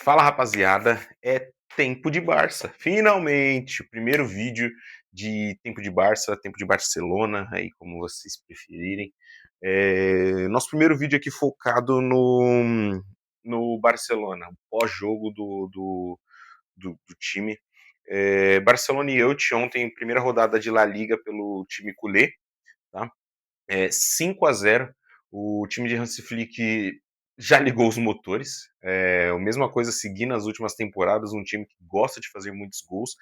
Fala rapaziada, é tempo de Barça. Finalmente, o primeiro vídeo de tempo de Barça, tempo de Barcelona, aí como vocês preferirem. Nosso primeiro vídeo aqui focado no Barcelona, pós-jogo do time. Barcelona e Elche ontem, primeira rodada de La Liga pelo time culé, tá? 5-0. O time de Hansi Flick já ligou os motores. A mesma coisa seguir nas últimas temporadas, um time que gosta de fazer muitos gols,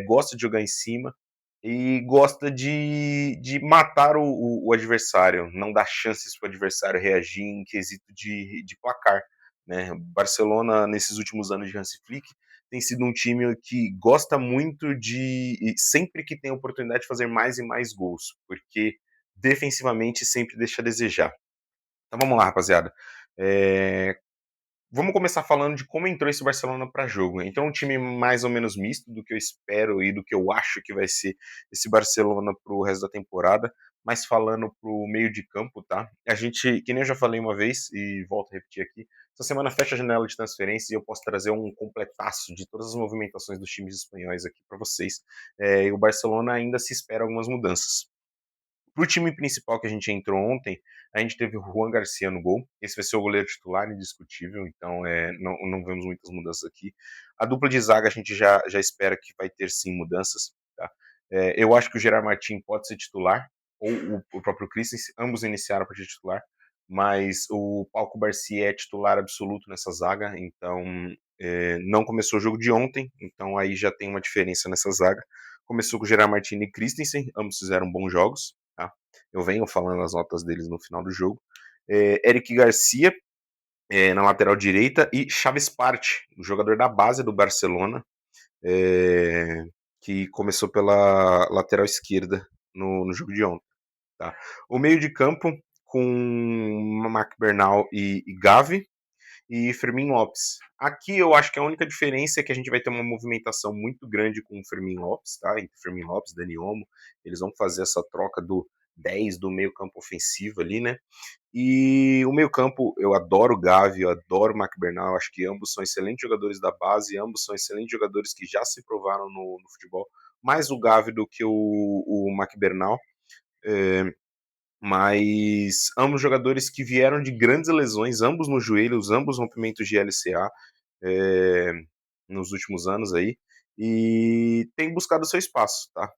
gosta de jogar em cima e gosta de matar o adversário, não dar chances para o adversário reagir em quesito de placar. Né? Barcelona, nesses últimos anos de Hansi Flick, tem sido um time que gosta muito de, sempre que tem a oportunidade de fazer mais e mais gols, porque defensivamente sempre deixa a desejar. Então vamos lá, rapaziada. Vamos começar falando de como entrou esse Barcelona para jogo. Entrou um time mais ou menos misto do que eu espero e do que eu acho que vai ser esse Barcelona pro resto da temporada, mas falando pro meio de campo, tá? A gente, que nem eu já falei uma vez e volto a repetir aqui, essa semana fecha a janela de transferência e eu posso trazer um completaço de todas as movimentações dos times espanhóis aqui para vocês. E o Barcelona ainda se espera algumas mudanças. Pro time principal que a gente entrou ontem, a gente teve o Juan Garcia no gol. Esse vai ser o goleiro titular, indiscutível, então não vemos muitas mudanças aqui. A dupla de zaga a gente já espera que vai ter sim mudanças. Tá? Eu acho que o Gerard Martin pode ser titular, ou o próprio Christensen, ambos iniciaram a partir titular, mas o Paulo Garcia é titular absoluto nessa zaga, então não começou o jogo de ontem, então aí já tem uma diferença nessa zaga. Começou com o Gerard Martin e Christensen, ambos fizeram bons jogos. Tá? Eu venho falando as notas deles no final do jogo. Eric Garcia na lateral direita e Chaves Parte, o jogador da base do Barcelona, que começou pela lateral esquerda no jogo de ontem. Tá? O meio de campo com Marc Bernal e Gavi e Fermin Lopes. Aqui eu acho que a única diferença é que a gente vai ter uma movimentação muito grande com o Fermin Lopes, tá? Entre Fermin Lopes e Dani Olmo. Eles vão fazer essa troca do 10 do meio campo ofensivo ali, né? E o meio campo, eu adoro o Gavi, eu adoro o McBernal, acho que ambos são excelentes jogadores da base, ambos são excelentes jogadores que já se provaram no futebol, mais o Gavi do que o McBernal. Mas ambos jogadores que vieram de grandes lesões, ambos nos joelhos, ambos rompimentos de LCA nos últimos anos aí, e tem buscado seu espaço, tá?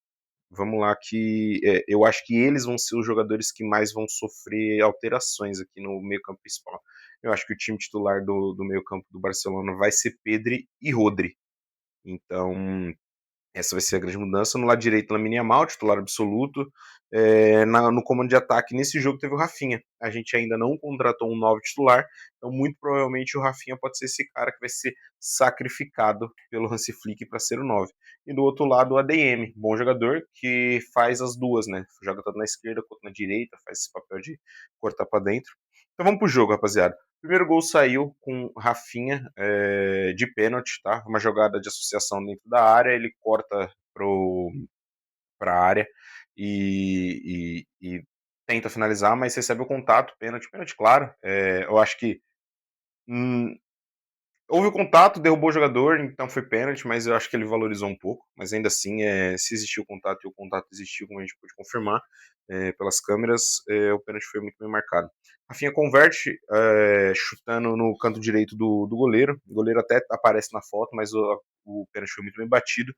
Vamos lá que eu acho que eles vão ser os jogadores que mais vão sofrer alterações aqui no meio campo principal. Eu acho que o time titular do meio campo do Barcelona vai ser Pedri e Rodri. Então, essa vai ser a grande mudança. No lado direito, Lamine Yamal, titular absoluto. No comando de ataque, nesse jogo teve o Rafinha. A gente ainda não contratou um novo titular, então muito provavelmente o Rafinha pode ser esse cara que vai ser sacrificado pelo Hansi Flick para ser o 9. E do outro lado, o ADM, bom jogador que faz as duas, né? Joga tanto na esquerda quanto na direita, faz esse papel de cortar para dentro. Então vamos pro jogo, rapaziada. O primeiro gol saiu com Rafinha de pênalti, tá? Uma jogada de associação dentro da área, ele corta para a área e tenta finalizar, mas recebe o contato, pênalti, claro. Eu acho que houve o contato, derrubou o jogador, então foi pênalti, mas eu acho que ele valorizou um pouco. Mas ainda assim, se existiu o contato e o contato existiu, como a gente pôde confirmar pelas câmeras, o pênalti foi muito bem marcado. Rafinha converte, chutando no canto direito do goleiro. O goleiro até aparece na foto, mas o pênalti foi muito bem batido.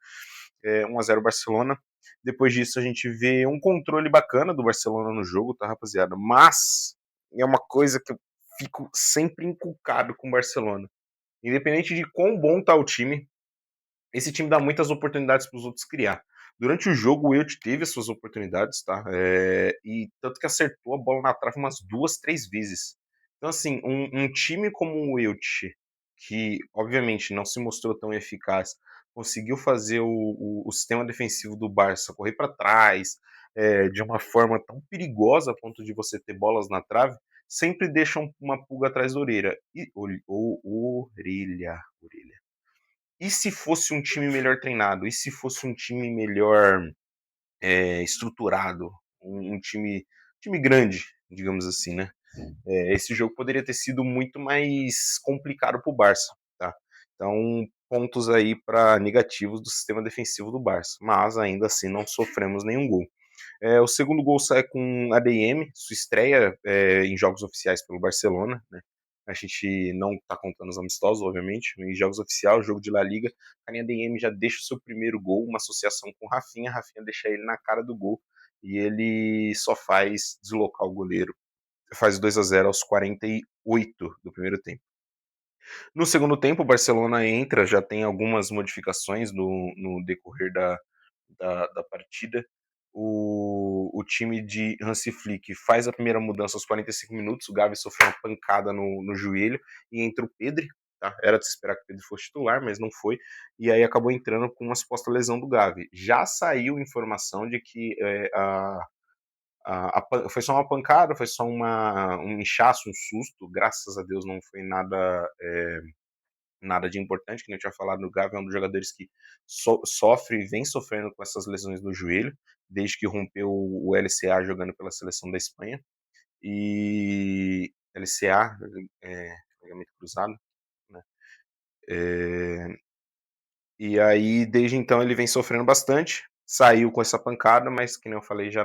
1-0 Barcelona. Depois disso, a gente vê um controle bacana do Barcelona no jogo, tá, rapaziada? Mas é uma coisa que eu fico sempre inculcado com o Barcelona. Independente de quão bom tá o time, esse time dá muitas oportunidades para os outros criar. Durante o jogo, o Elche teve as suas oportunidades, tá? E tanto que acertou a bola na trave umas 2, 3 vezes. Então, assim, um time como o Elche, que obviamente não se mostrou tão eficaz, conseguiu fazer o sistema defensivo do Barça correr para trás de uma forma tão perigosa a ponto de você ter bolas na trave, sempre deixa uma pulga atrás da orelha. Orelha. E se fosse um time melhor treinado? E se fosse um time melhor estruturado? Um time grande, digamos assim, né? Esse jogo poderia ter sido muito mais complicado para o Barça, tá? Então, pontos aí para negativos do sistema defensivo do Barça, mas ainda assim não sofremos nenhum gol. O segundo gol sai com ADM, sua estreia em jogos oficiais pelo Barcelona, né? A gente não está contando os amistosos, obviamente. Em jogos oficiais, jogo de La Liga, a ADM já deixa o seu primeiro gol, uma associação com o Rafinha. Rafinha deixa ele na cara do gol e ele só faz deslocar o goleiro. Faz 2-0 aos 48 do primeiro tempo. No segundo tempo, o Barcelona entra, já tem algumas modificações no decorrer da partida. O time de Hansi Flick faz a primeira mudança aos 45 minutos, o Gavi sofreu uma pancada no joelho e entra o Pedri, tá? Era de se esperar que o Pedri fosse titular, mas não foi, e aí acabou entrando com uma suposta lesão do Gavi. Já saiu informação de que foi só uma pancada, foi só um inchaço, um susto, graças a Deus não foi nada de importante, que nem eu tinha falado, o Gavi é um dos jogadores que sofre e vem sofrendo com essas lesões no joelho, desde que rompeu o LCA jogando pela seleção da Espanha. E LCA, ligamento cruzado, né? E aí, desde então, ele vem sofrendo bastante. Saiu com essa pancada, mas, que nem eu falei, já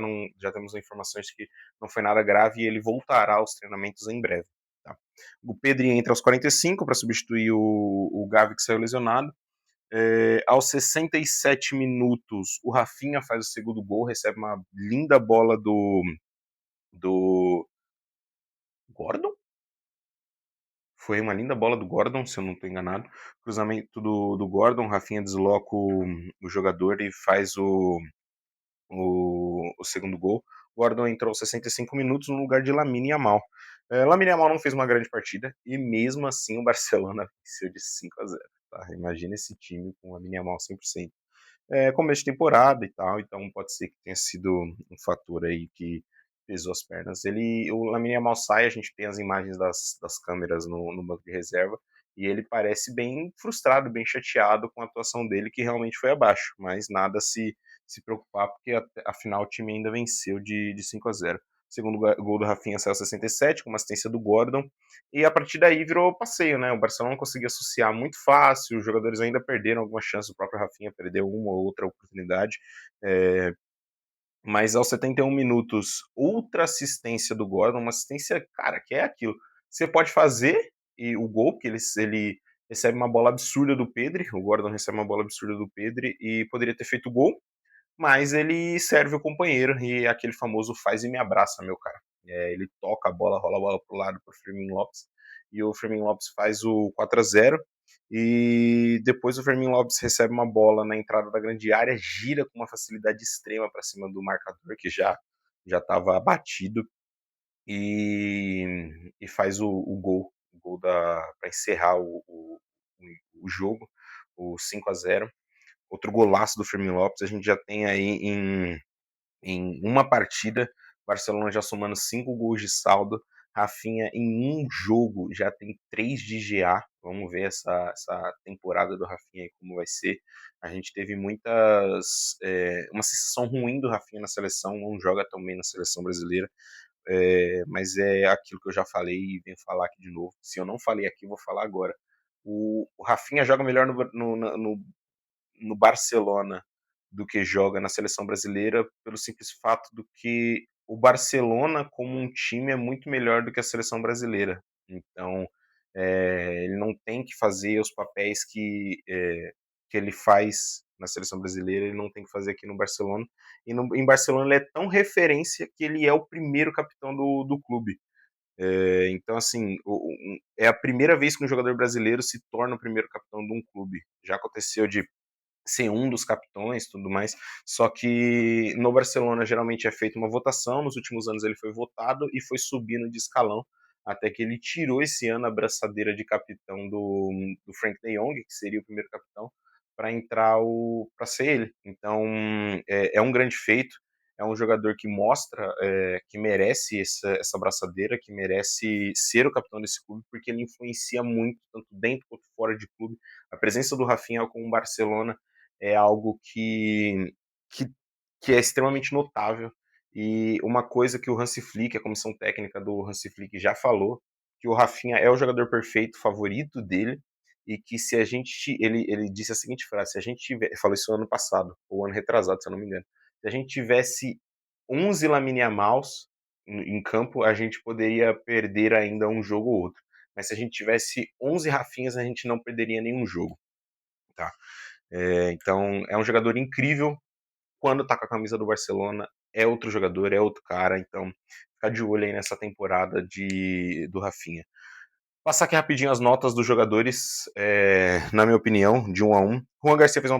temos informações que não foi nada grave e ele voltará aos treinamentos em breve. Tá? O Pedri entra aos 45 para substituir o Gavi, que saiu lesionado. Aos 67 minutos, o Rafinha faz o segundo gol, recebe uma linda bola do Gordon? Foi uma linda bola do Gordon, se eu não estou enganado. Cruzamento do Gordon, Rafinha desloca o jogador e faz o segundo gol. O Gordon entrou aos 65 minutos no lugar de Lamine Yamal. Lamine Yamal não fez uma grande partida e mesmo assim o Barcelona venceu de 5-0. Tá? Imagina esse time com o Lamine Yamal 100%. Começo de temporada e tal, então pode ser que tenha sido um fator aí que pesou as pernas. O Lamine Yamal sai, a gente tem as imagens das câmeras no banco de reserva, e ele parece bem frustrado, bem chateado com a atuação dele, que realmente foi abaixo, mas nada se preocupar, porque afinal o time ainda venceu de 5-0. Segundo gol do Rafinha saiu 67, com uma assistência do Gordon, e a partir daí virou passeio, né? O Barcelona conseguiu associar muito fácil, os jogadores ainda perderam algumas chances, o próprio Rafinha perdeu uma ou outra oportunidade, mas aos 71 minutos, outra assistência do Gordon, uma assistência, cara, que é aquilo. Você pode fazer e o gol, que ele recebe uma bola absurda do Pedri, o Gordon recebe uma bola absurda do Pedri e poderia ter feito o gol, mas ele serve o companheiro e aquele famoso faz e me abraça, meu cara. Ele toca a bola, rola a bola pro lado pro Fermin Lopes e o Fermin Lopes faz o 4-0 e depois o Fermin Lopes recebe uma bola na entrada da grande área, gira com uma facilidade extrema para cima do marcador que já estava abatido e faz o gol para encerrar o jogo, o 5-0. Outro golaço do Fermin Lopes, a gente já tem aí em uma partida, Barcelona já somando 5 gols de saldo, Rafinha em um jogo já tem 3 de GA, vamos ver essa temporada do Rafinha aí como vai ser. A gente teve uma sensação ruim do Rafinha na seleção, não joga tão bem na seleção brasileira, mas é aquilo que eu já falei e venho falar aqui de novo. Se eu não falei aqui, vou falar agora. O Rafinha joga melhor no Barcelona do que joga na seleção brasileira, pelo simples fato do que o Barcelona, como um time, é muito melhor do que a seleção brasileira. Então, ele não tem que fazer os papéis que ele faz na seleção brasileira, ele não tem que fazer aqui no Barcelona. Em Barcelona, ele é tão referência que ele é o primeiro capitão do clube. Então, assim, é a primeira vez que um jogador brasileiro se torna o primeiro capitão de um clube. Já aconteceu de ser um dos capitões, tudo mais. Só que no Barcelona geralmente é feita uma votação. Nos últimos anos ele foi votado e foi subindo de escalão até que ele tirou esse ano a braçadeira de capitão do Frank de Jong, que seria o primeiro capitão, para entrar para ser ele. Então é um grande feito. É um jogador que mostra que merece essa braçadeira, que merece ser o capitão desse clube, porque ele influencia muito, tanto dentro quanto fora de clube. A presença do Rafinha com o Barcelona é algo que, que é extremamente notável. E uma coisa que o Hansi Flick, a comissão técnica do Hansi Flick já falou, que o Rafinha é o jogador perfeito, favorito dele, e que se a gente ele disse a seguinte frase: "Se a gente tiver", falou isso ano passado, ou ano retrasado, se eu não me engano. "Se a gente tivesse 11 Lamine Yamals em campo, a gente poderia perder ainda um jogo ou outro. Mas se a gente tivesse 11 Rafinhas, a gente não perderia nenhum jogo", tá. Então é um jogador incrível, quando tá com a camisa do Barcelona, é outro jogador, é outro cara, então ficar de olho aí nessa temporada do Rafinha. Passar aqui rapidinho as notas dos jogadores, na minha opinião, de 1 a 1. Juan Garcia fez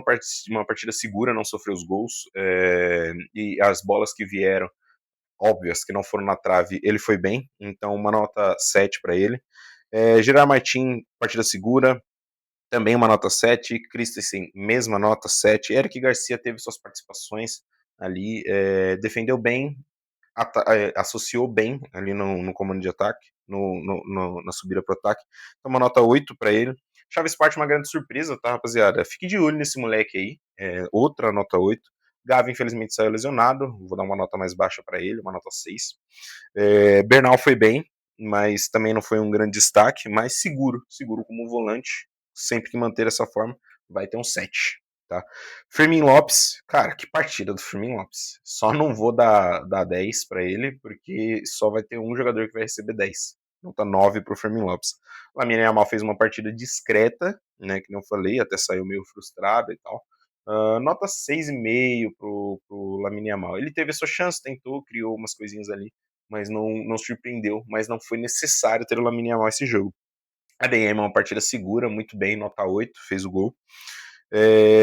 uma partida segura, não sofreu os gols, e as bolas que vieram, óbvias, que não foram na trave, ele foi bem, então uma nota 7 para ele. Gerard Martin, partida segura, também uma nota 7. Christensen, mesma nota 7. Eric Garcia teve suas participações ali, defendeu bem, associou bem ali no comando de ataque, na subida para o ataque. Então, uma nota 8 para ele. Chaves Parte, uma grande surpresa, tá, rapaziada? Fique de olho nesse moleque aí. Outra nota 8. Gavi, infelizmente, saiu lesionado. Vou dar uma nota mais baixa para ele, uma nota 6. Bernal foi bem, mas também não foi um grande destaque, mas seguro como volante. Sempre que manter essa forma, vai ter um 7. Tá? Fermin Lopes, cara, que partida do Fermin Lopes. Só não vou dar 10 para ele, porque só vai ter um jogador que vai receber 10. Nota 9 pro Fermin Lopes. Lamine Yamal fez uma partida discreta, né, que não falei, até saiu meio frustrado e tal. Nota 6,5 pro Lamine Yamal. Ele teve a sua chance, tentou, criou umas coisinhas ali, mas não surpreendeu, mas não foi necessário ter o Lamine Yamal esse jogo. A DM é uma partida segura, muito bem, nota 8, fez o gol.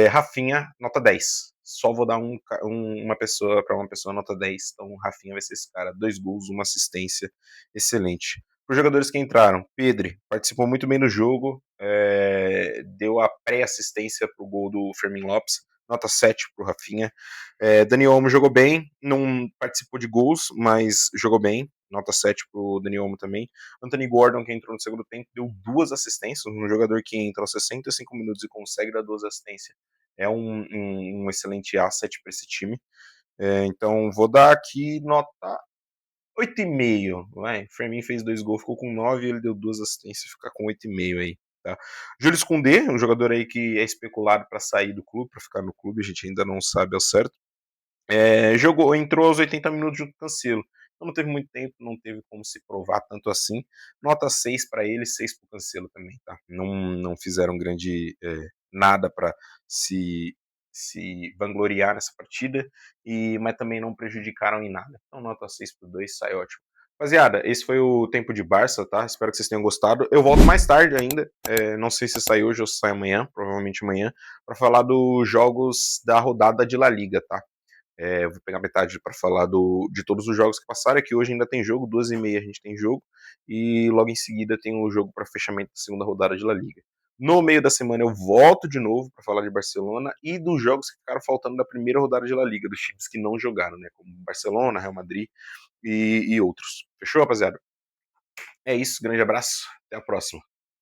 Rafinha, nota 10. Só vou dar uma pessoa para uma pessoa nota 10. Então, o Rafinha vai ser esse cara. 2 gols, uma assistência. Excelente. Para os jogadores que entraram, Pedri participou muito bem do jogo, deu a pré-assistência para o gol do Fermin Lopes, nota 7 para o Rafinha. Dani Olmo jogou bem, não participou de gols, mas jogou bem, nota 7 para o Dani Olmo também. Anthony Gordon, que entrou no segundo tempo, deu 2 assistências, um jogador que entra aos 65 minutos e consegue dar 2 assistências. É um excelente asset para esse time. Então, vou dar aqui nota 8,5. Vai. Fermin fez 2 gols, ficou com 9, ele deu 2 assistências, fica com 8,5 aí. Tá? Júlio Koundé, um jogador aí que é especulado para sair do clube, para ficar no clube, a gente ainda não sabe ao certo. Entrou aos 80 minutos junto com o Cancelo. Então não teve muito tempo, não teve como se provar tanto assim. Nota 6 para ele, 6 para o Cancelo também, tá? Não fizeram grande nada para se vangloriar nessa partida, mas também não prejudicaram em nada. Então nota 6 para 2, sai ótimo. Rapaziada, esse foi o tempo de Barça, tá? Espero que vocês tenham gostado. Eu volto mais tarde ainda, não sei se sai hoje ou se sai amanhã, provavelmente amanhã, para falar dos jogos da rodada de La Liga, tá? Eu vou pegar metade para falar de todos os jogos que passaram, que hoje ainda tem jogo, 2h30 a gente tem jogo, e logo em seguida tem o jogo para fechamento da segunda rodada de La Liga. No meio da semana eu volto de novo para falar de Barcelona e dos jogos que ficaram faltando da primeira rodada de La Liga, dos times que não jogaram, né? Como Barcelona, Real Madrid e outros. Fechou, rapaziada? É isso, grande abraço, até a próxima.